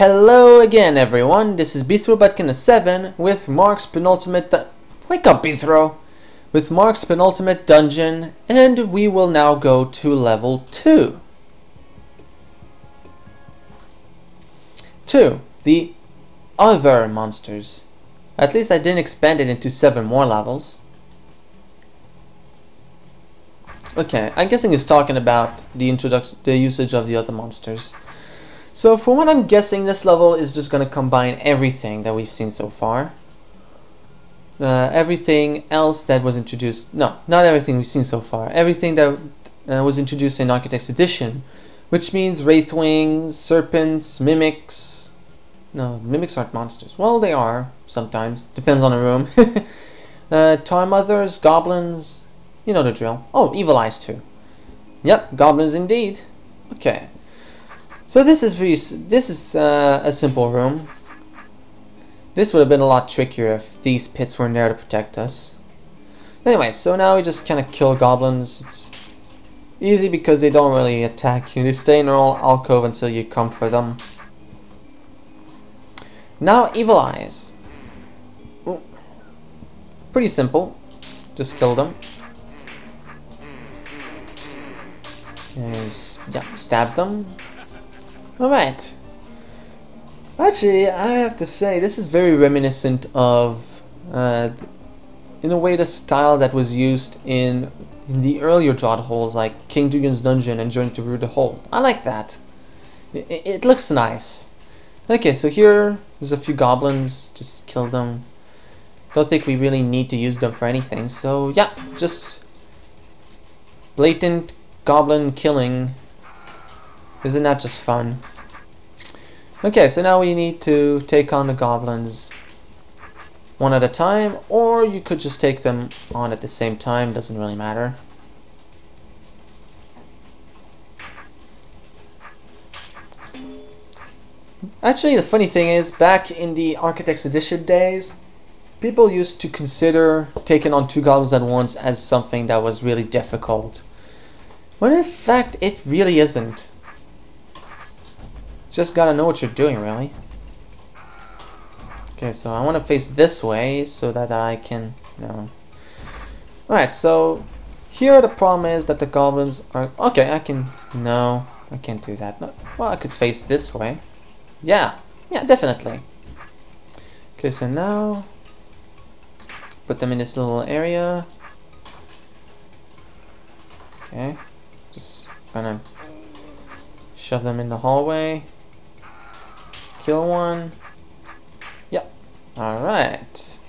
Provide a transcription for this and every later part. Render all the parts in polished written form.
Hello again, everyone. This is Bithro7 with Mark's Penultimate. Wake up, Bithro! With Mark's Penultimate Dungeon, and we will now go to level 2. The other monsters. At least I didn't expand it into 7 more levels. Okay, I'm guessing it's talking about the usage of the other monsters. So for what I'm guessing, this level is just going to combine everything that we've seen so far. Everything else that was introduced, no, not everything we've seen so far. Everything that was introduced in Architect's Edition, which means Wraithwings, Serpents, Mimics. No, Mimics aren't monsters. Well, they are sometimes. Depends on the room. Tar Mothers, Goblins, you know the drill. Oh, Evil Eyes too. Yep, Goblins indeed. Okay. So this is a simple room. This would have been a lot trickier if these pits weren't there to protect us. Anyway, so now we just kind of kill goblins. It's easy because they don't really attack you. They stay in their own alcove until you come for them. Now Evil Eyes. Ooh. Pretty simple. Just kill them. And yeah, stab them. Alright. Actually, I have to say, this is very reminiscent of, in a way, the style that was used in the earlier DROD holes, like King Dugan's Dungeon and Journey to Rue the Hole. I like that. It looks nice. Okay, so here, there's a few goblins. Just kill them. Don't think we really need to use them for anything. So, yeah, just blatant goblin killing. Isn't that just fun? Okay, so now we need to take on the goblins one at a time, or you could just take them on at the same time, doesn't really matter. Actually, the funny thing is, back in the Architect's Edition days, people used to consider taking on 2 goblins at once as something that was really difficult. When in fact, it really isn't. Just gotta know what you're doing, really. Okay, so I want to face this way so that I can, Alright, so here the problem is that the goblins are... Okay, I can... No, I can't do that. No, well, I could face this way. Yeah, definitely. Okay, so now... Put them in this little area. Okay, just gonna shove them in the hallway. Kill one. Yep. Alright.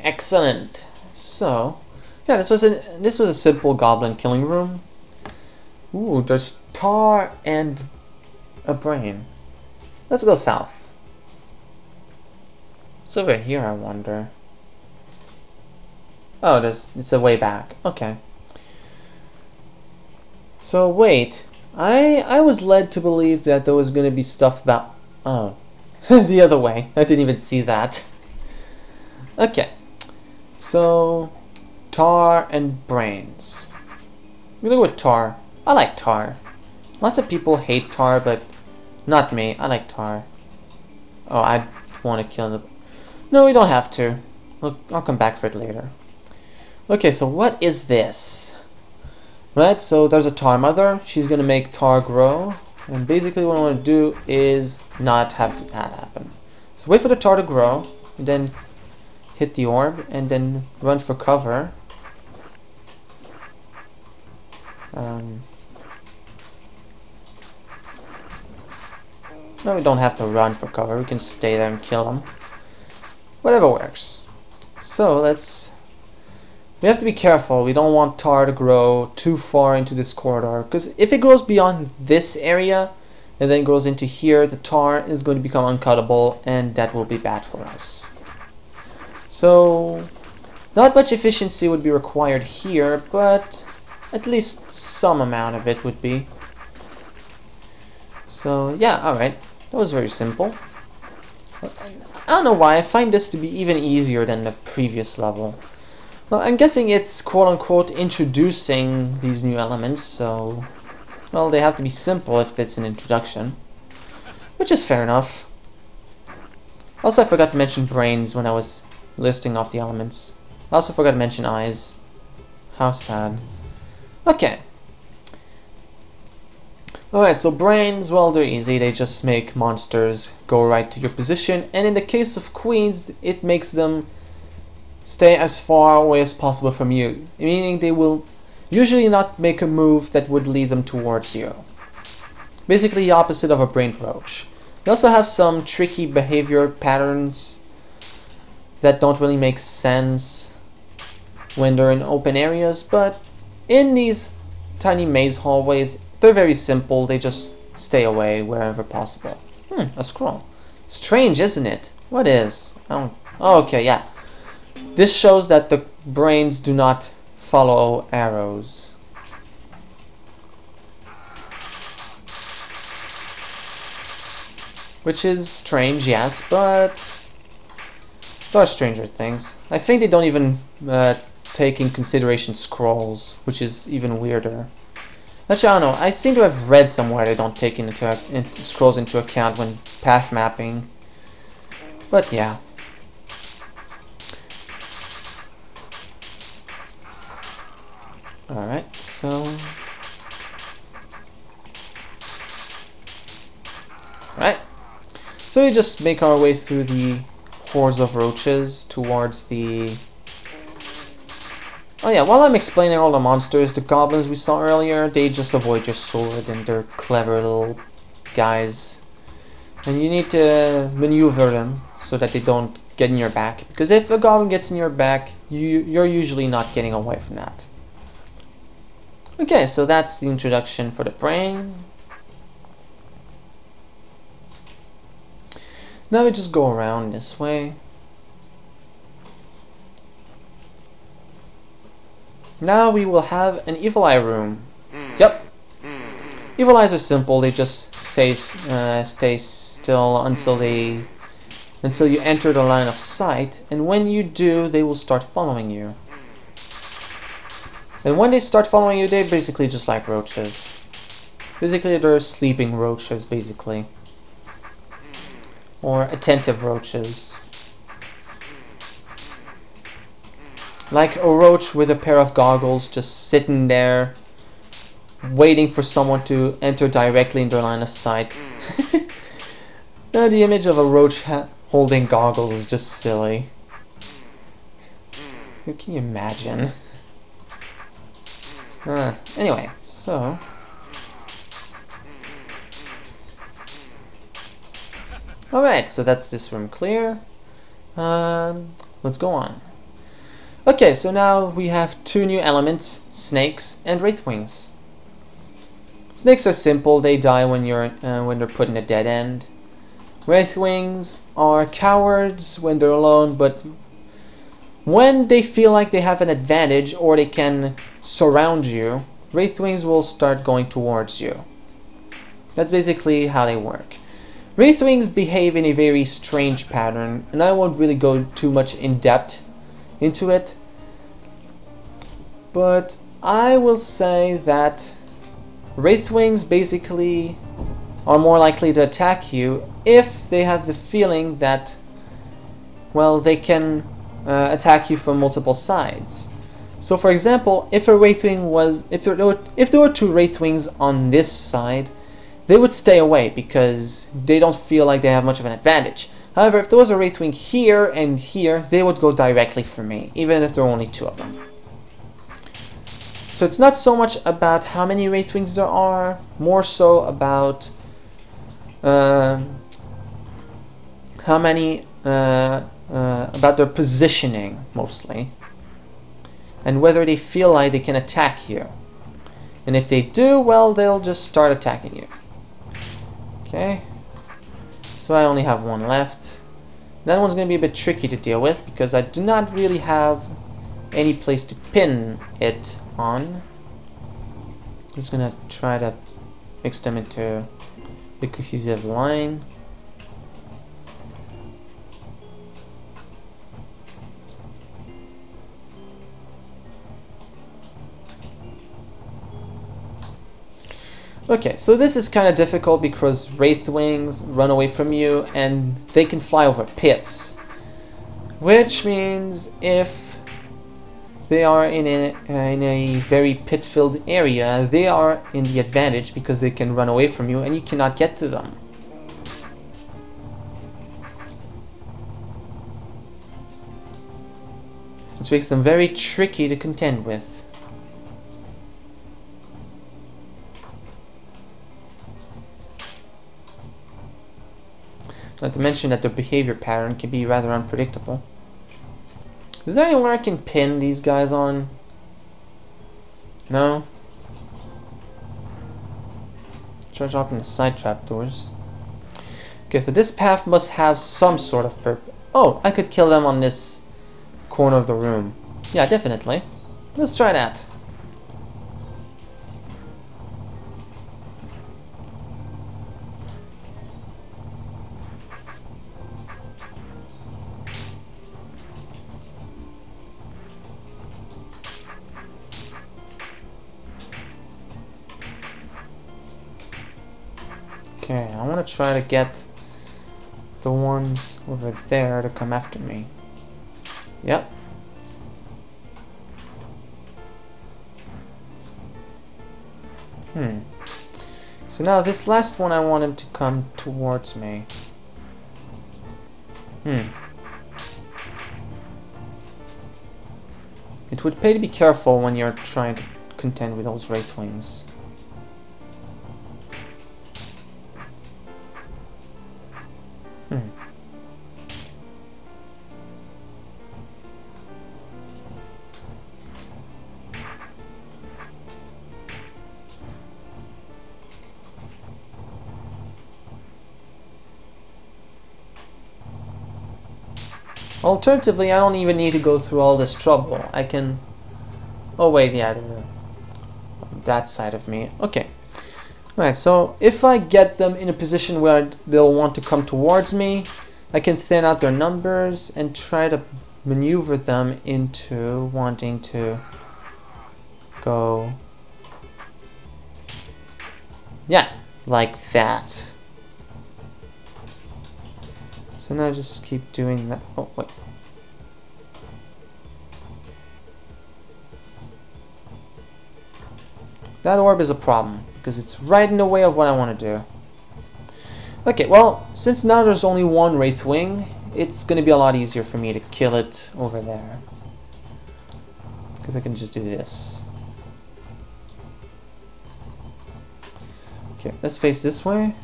Excellent. So, yeah, this was a simple goblin killing room. Ooh, there's tar and a brain. Let's go south. What's over here, I wonder? Oh, it's a way back. Okay. So wait, I was led to believe that there was going to be stuff about... Oh, the other way. I didn't even see that. Okay, so tar and brains. I'm gonna go with tar. I like tar. Lots of people hate tar, but not me. I like tar. Oh, I want to kill the... No, we don't have to. I'll come back for it later. Okay, so what is this? Right, so there's a tar mother. She's gonna make tar grow, and basically what I want to do is not have that happen. So wait for the tar to grow, and then hit the orb, and then run for cover. No, we don't have to run for cover. We can stay there and kill them. Whatever works. So we have to be careful. We don't want tar to grow too far into this corridor, because if it grows beyond this area and then goes into here, the tar is going to become uncuttable, and that will be bad for us. So not much efficiency would be required here, but at least some amount of it would be. So yeah, alright. That was very simple. I don't know why, I find this to be even easier than the previous level. Well, I'm guessing it's quote-unquote introducing these new elements, so... Well, they have to be simple if it's an introduction. Which is fair enough. Also, I forgot to mention brains when I was listing off the elements. I also forgot to mention eyes. How sad. Okay. Alright, so brains, well, they're easy. They just make monsters go right to your position. And in the case of queens, it makes them stay as far away as possible from you. Meaning they will usually not make a move that would lead them towards you. Basically the opposite of a brain roach. They also have some tricky behavior patterns that don't really make sense when they're in open areas, but in these tiny maze hallways, they're very simple. They just stay away wherever possible. A scroll. Strange, isn't it? What is? I don't... Oh, okay, yeah. This shows that the brains do not follow arrows. Which is strange, yes, but there are stranger things. I think they don't even take in consideration scrolls, which is even weirder. Actually, I don't know. I seem to have read somewhere they don't take scrolls into account when path mapping. But yeah. Alright, so... Right. So we just make our way through the hordes of roaches towards the... Oh yeah, while I'm explaining all the monsters, the goblins we saw earlier, they just avoid your sword and they're clever little guys. And you need to maneuver them so that they don't get in your back. Because if a goblin gets in your back, you're usually not getting away from that. Okay, so that's the introduction for the brain. Now we just go around this way. Now we will have an evil eye room. Yep. Evil eyes are simple. They just stay still until you enter the line of sight, and when you do, they will start following you. And when they start following you, they're basically just like roaches. Basically, they're sleeping roaches, basically. Or attentive roaches. Like a roach with a pair of goggles just sitting there waiting for someone to enter directly in their line of sight. The image of a roach holding goggles is just silly. Who can you imagine? Anyway, so... Alright, so that's this room clear. Let's go on. Okay, so now we have two new elements, snakes and wraithwings. Snakes are simple, they die when they're put in a dead end. Wraithwings are cowards when they're alone, but when they feel like they have an advantage or they can surround you, wraithwings will start going towards you. That's basically how they work. Wraithwings behave in a very strange pattern, and I won't really go too much in depth into it, but I will say that wraithwings basically are more likely to attack you if they have the feeling that, well, they can attack you from multiple sides. So for example, if there were two wraithwings on this side, they would stay away because they don't feel like they have much of an advantage. However, if there was a wraithwing here and here, they would go directly for me, even if there are only two of them. So it's not so much about how many wraithwings there are, more so about about their positioning, mostly. And whether they feel like they can attack you. And if they do, well, they'll just start attacking you. Okay. So I only have one left. That one's going to be a bit tricky to deal with because I do not really have any place to pin it on. I'm just going to try to mix them into a cohesive line. Okay, so this is kind of difficult because Wraith Wings run away from you and they can fly over pits. Which means if they are in a very pit-filled area, they are in the advantage because they can run away from you and you cannot get to them. Which makes them very tricky to contend with. Not to mention that their behavior pattern can be rather unpredictable. Is there anywhere I can pin these guys on? No? Try dropping the side trapdoors. Okay, so this path must have some sort of purpose. Oh, I could kill them on this corner of the room. Yeah, definitely. Let's try that. Okay, I want to try to get the ones over there to come after me. Yep. So now this last one I want him to come towards me. It would pay to be careful when you're trying to contend with those Wraith Wings. Alternatively, I don't even need to go through all this trouble. I can... Oh wait, yeah, they're on that side of me. Okay. Alright, so if I get them in a position where they'll want to come towards me, I can thin out their numbers and try to maneuver them into wanting to go... Yeah, like that. So now just keep doing that. Oh, wait. That orb is a problem, because it's right in the way of what I want to do. Okay, well, since now there's only one Wraith Wing, it's going to be a lot easier for me to kill it over there. Because I can just do this. Okay, let's face this way.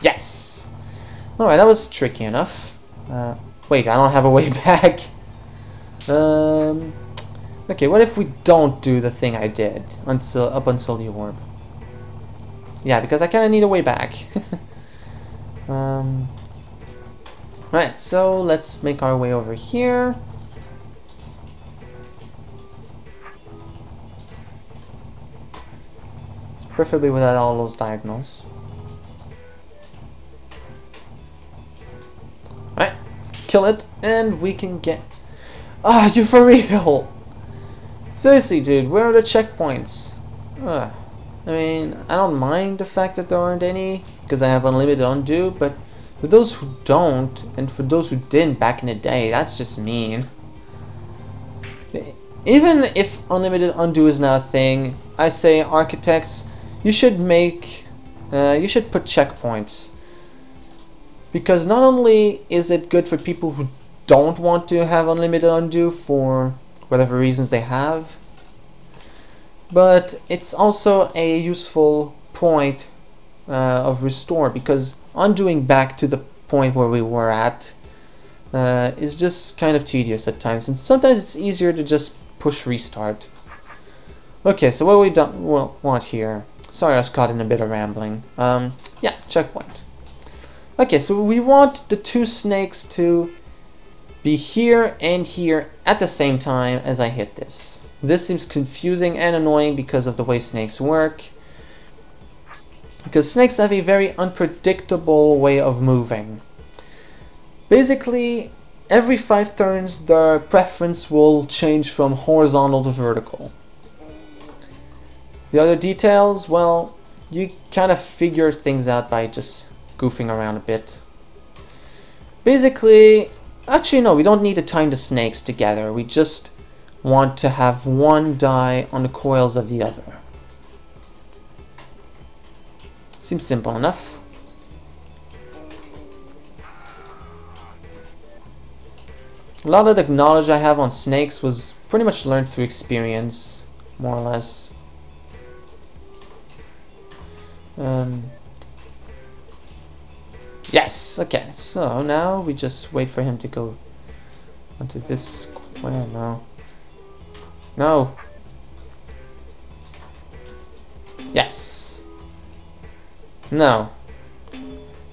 Yes! Alright, that was tricky enough. Wait, I don't have a way back. Okay, what if we don't do the thing I did up until the orb? Yeah, because I kind of need a way back. Right, so let's make our way over here. Preferably without all those diagonals. Right, kill it, and we can get... Ah, you for real? Seriously, dude, where are the checkpoints? I mean, I don't mind the fact that there aren't any, because I have unlimited undo, but for those who don't, and for those who didn't back in the day, that's just mean. Even if unlimited undo is not a thing, I say, architects, you should put checkpoints. Because not only is it good for people who don't want to have unlimited undo for whatever reasons they have, but it's also a useful point of restore, because undoing back to the point where we were at is just kind of tedious at times, and sometimes it's easier to just push restart. Okay, so what we don't want here. Sorry, I was caught in a bit of rambling. Yeah, checkpoint. Okay, so we want the two snakes to be here and here at the same time as I hit this. This seems confusing and annoying because of the way snakes work. Because snakes have a very unpredictable way of moving. Basically, every 5 turns their preference will change from horizontal to vertical. The other details, well, you kind of figure things out by just goofing around a bit. Basically, actually no, we don't need to time the snakes together. We just want to have one die on the coils of the other. Seems simple enough. A lot of the knowledge I have on snakes was pretty much learned through experience, more or less. Yes, okay, so now we just wait for him to go onto this square. No. No. Yes. No.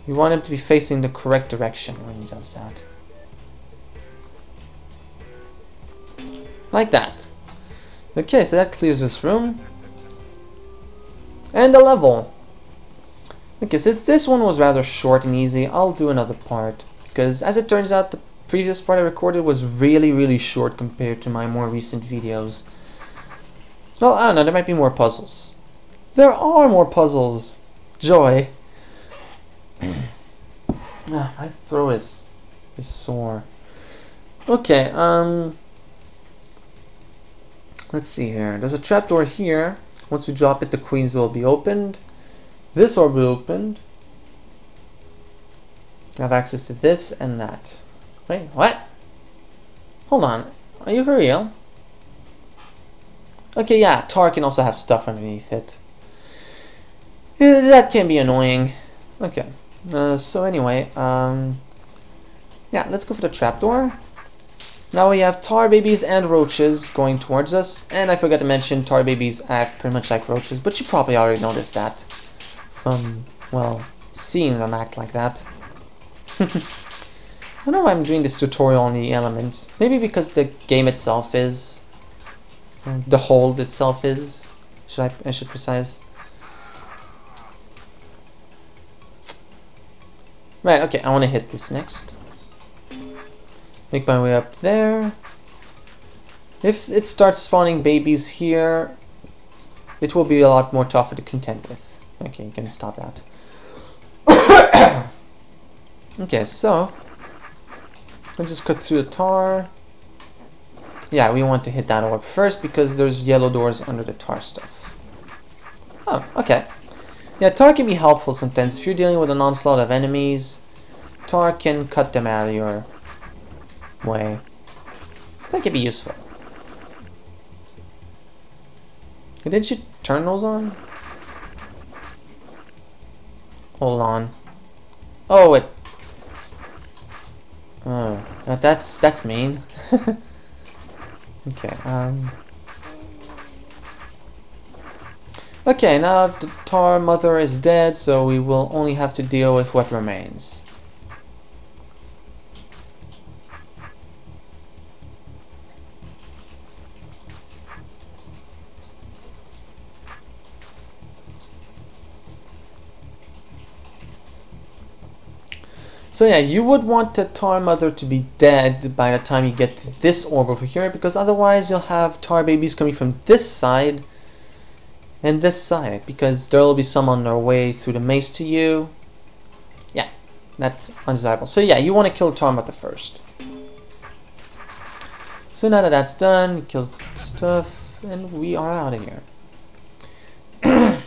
You want him to be facing the correct direction when he does that. Like that. Okay, so that clears this room. And a level. Okay, since this one was rather short and easy, I'll do another part. Because as it turns out, the previous part I recorded was really short compared to my more recent videos. Well, I don't know, there might be more puzzles. There are more puzzles. Joy. My throat is sore. Okay, let's see here. There's a trapdoor here. Once we drop it, the queens will be opened. This orb will be opened. I have access to this and that. Wait, what? Hold on. Are you for real? Okay, yeah, Tar can also have stuff underneath it. That can be annoying. Okay. So anyway, yeah, let's go for the trapdoor. Now we have tar babies and roaches going towards us, and I forgot to mention tar babies act pretty much like roaches, but you probably already noticed that from, well, seeing them act like that. I don't know why I'm doing this tutorial on the elements. Maybe because the game itself is, the hold itself is, I should precise. Right, okay, I want to hit this next. Make my way up there. If it starts spawning babies here, it will be a lot more tougher to contend with. Okay, you can stop that. Okay, so let's just cut through the tar. Yeah, we want to hit that orb first because there's yellow doors under the tar stuff. Oh, okay. Yeah, tar can be helpful sometimes. If you're dealing with an onslaught of enemies, tar can cut them out of your way. That could be useful. Didn't you turn those on? Hold on. Oh, it. Oh, that's mean. Okay. Okay, now the tar mother is dead, so we will only have to deal with what remains. So yeah, you would want the tar mother to be dead by the time you get to this orb over here, because otherwise you'll have tar babies coming from this side and this side, because there will be some on their way through the maze to you. Yeah, that's undesirable. So yeah, you want to kill tar mother first. So now that that's done, kill stuff, and we are out of here.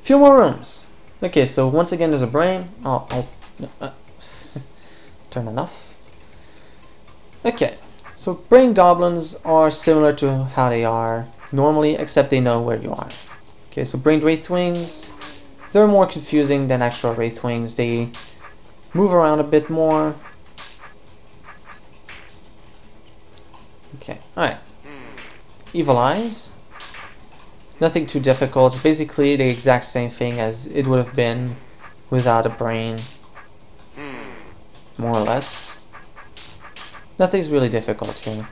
Few more rooms. Okay, so once again there's a brain. Oh, turn enough. Okay, so brain goblins are similar to how they are normally, except they know where you are. Okay, so brain wraithwings, they're more confusing than actual wraithwings. They move around a bit more. Okay, alright. Evil eyes. Nothing too difficult. It's basically the exact same thing as it would have been without a brain. More or less. Nothing's really difficult here.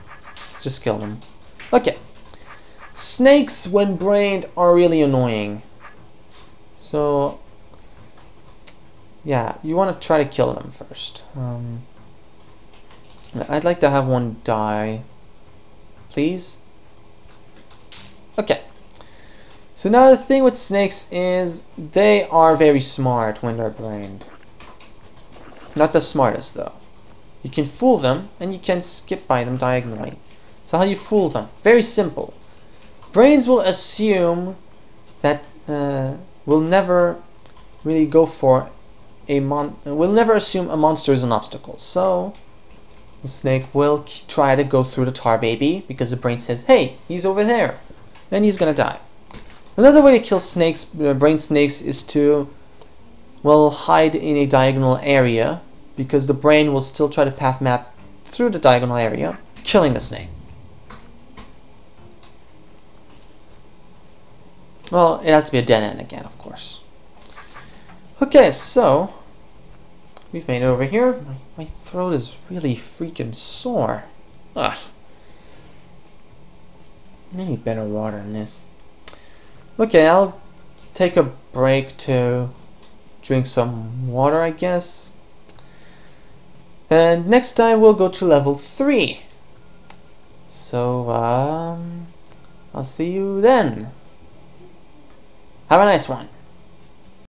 Just kill them. Okay. Snakes, when brained, are really annoying. So, yeah, you want to try to kill them first. I'd like to have one die. Please? Okay. So So now the thing with snakes is they are very smart when they're brained. Not the smartest though. You can fool them and you can skip by them diagonally. So how do you fool them? Very simple. Brains will assume that will never really go for will never assume a monster is an obstacle. So the snake will try to go through the tar baby because the brain says, hey, he's over there, and he's gonna die. Another way to kill snakes, brain snakes, is to, well, hide in a diagonal area, because the brain will still try to path map through the diagonal area, killing the snake. Well, it has to be a dead end again, of course. Okay, so we've made it over here. My throat is really freaking sore. Ah. I need better water than this. Okay, I'll take a break to drink some water, I guess. And next time we'll go to level 3. So, I'll see you then. Have a nice one.